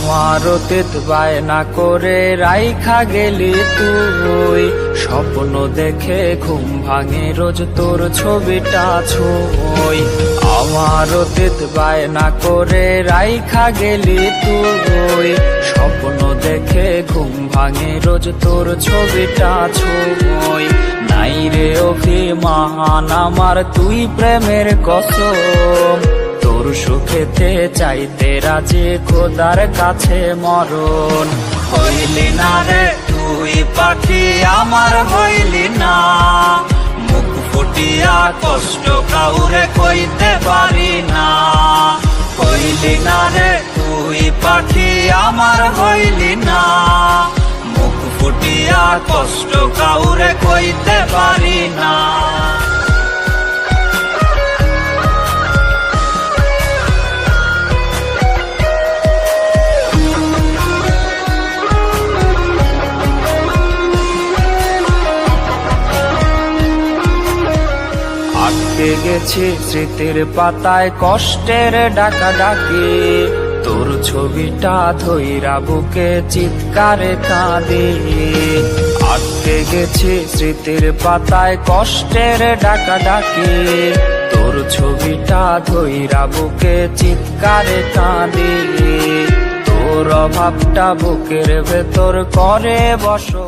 আমার অতীত বায়না করে রাইখা গেলি তুই, স্বপ্ন দেখে ঘুম ভাঙে রোজ তোর ছবিটা ছুঁই। আমার অতীত বায়না করে রাইখা গেলি তুই, স্বপ্ন দেখে ঘুম ভাঙে রোজ তোর ছবিটা ছুঁই। নাই রে অভিমান আমার তুই প্রেমের কসম, তোর সুখেতে চাইতে রাজি খোদার কাছে মরণ। হইলি না রে তুই পাখি আমার হইলি না, মুখ ফুটিয়া কষ্ট কাউরে কইতে পারি না। হইলি না রে তুই পাখি আমার হইলি না, মুখ ফুটিয়া কষ্ট কাউরে কইতে পারি না। আটকে গেছি স্মৃতির পাতায় কষ্টের ডাকা ডাকি, তোর ছবিটা ধইরা বুকে চিৎকারে কাঁদি। আটকে গেছি স্মৃতির পাতায় কষ্টের ডাকা ডাকি, তোর ছবিটা ধইরা বুকে চিৎকারে কাঁদি। তোর অভাবটা বুকের ভেতর করে বসো।